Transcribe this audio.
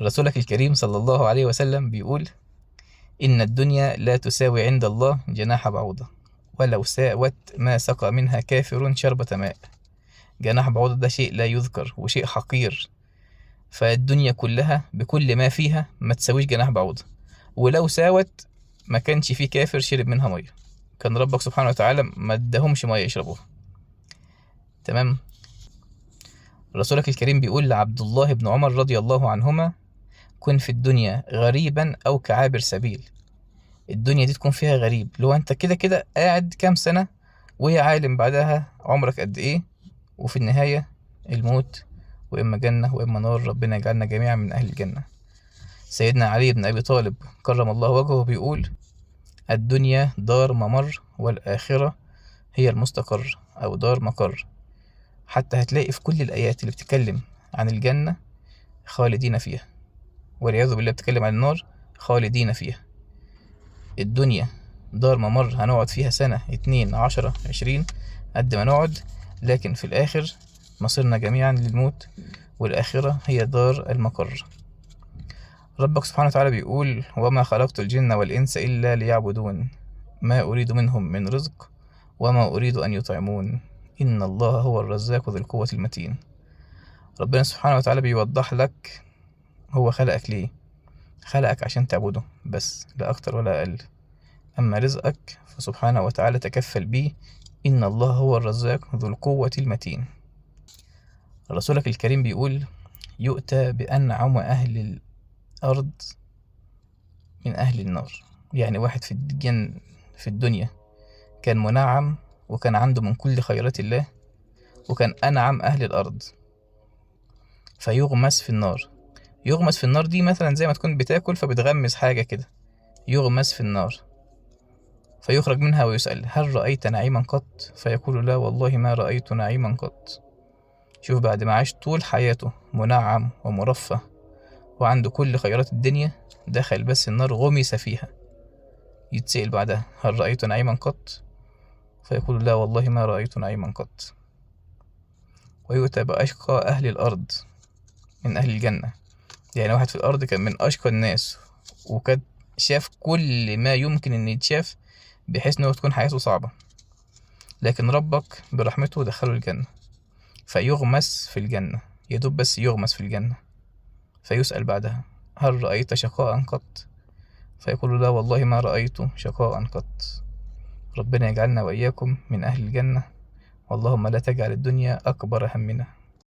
رسولك الكريم صلى الله عليه وسلم بيقول: إن الدنيا لا تساوي عند الله جناح بعوضة، ولو ساوت ما سقى منها كافر شربة ماء. جناح بعوضة ده شيء لا يذكر وشيء حقير، فالدنيا كلها بكل ما فيها ما تساويش جناح بعوضة. ولو ساوت ما كانش فيه كافر شرب منها مية، كان ربك سبحانه وتعالى ما اداهمش مية يشربوها. تمام. رسولك الكريم بيقول لعبد الله بن عمر رضي الله عنهما: كن في الدنيا غريبا أو كعابر سبيل. الدنيا دي تكون فيها غريب، لو انت كده كده قاعد كام سنة، وهي عالم بعدها عمرك قد ايه، وفي النهاية الموت، وإما جنة وإما نار. ربنا يجعلنا جميعا من أهل الجنة. سيدنا علي بن أبي طالب كرم الله وجهه بيقول: الدنيا دار ممر، والآخرة هي المستقر أو دار مقر. حتى هتلاقي في كل الآيات اللي بتتكلم عن الجنة خالدين فيها، والعياذ بالله بتتكلم عن النار خالدين فيها. الدنيا دار ممر، هنقعد فيها سنة 2 10 20 قد ما نقعد، لكن في الآخر مصيرنا جميعا للموت، والآخرة هي دار المقر. ربك سبحانه وتعالى بيقول: وما خلقت الجن والإنس إلا ليعبدون، ما أريد منهم من رزق وما أريد أن يطعمون، إن الله هو الرزاق ذو القوة المتين. ربنا سبحانه وتعالى بيوضح لك هو خلقك ليه. خلقك عشان تعبده بس، لا أكتر ولا أقل. أما رزقك فسبحانه وتعالى تكفل بيه، إن الله هو الرزاق ذو القوة المتين. رسولك الكريم بيقول: يؤتى بأنعم أهل الأرض من أهل النار. يعني واحد في الدنيا كان منعم، وكان عنده من كل خيرات الله، وكان أنعم أهل الأرض، فيغمس في النار. يغمس في النار دي مثلا زي ما تكون بتاكل فبتغمس حاجة كده، يغمس في النار، فيخرج منها ويسأل: هل رأيت نعيما قط؟ فيقول: لا والله ما رأيت نعيما قط. شوف، بعد ما عاش طول حياته منعم ومرفه وعنده كل خيرات الدنيا، دخل بس النار غمس فيها، يتسأل بعدها: هل رأيت نعيما قط؟ فيقول: لا والله ما رأيت نعيما قط. ويؤتى بأشقى أهل الأرض من أهل الجنة. يعني واحد في الأرض كان من أشقى الناس، وكان شاف كل ما يمكن إن يتشاف، بحيث إنه تكون حياته صعبة، لكن ربك برحمته دخله الجنة، فيغمس في الجنة، يدوب بس يغمس في الجنة. فيسأل بعدها: هل رأيت شقاء قط؟ فيقول: لا والله ما رأيت شقاء قط. ربنا يجعلنا وإياكم من أهل الجنة، اللهم لا تجعل الدنيا أكبر همنا.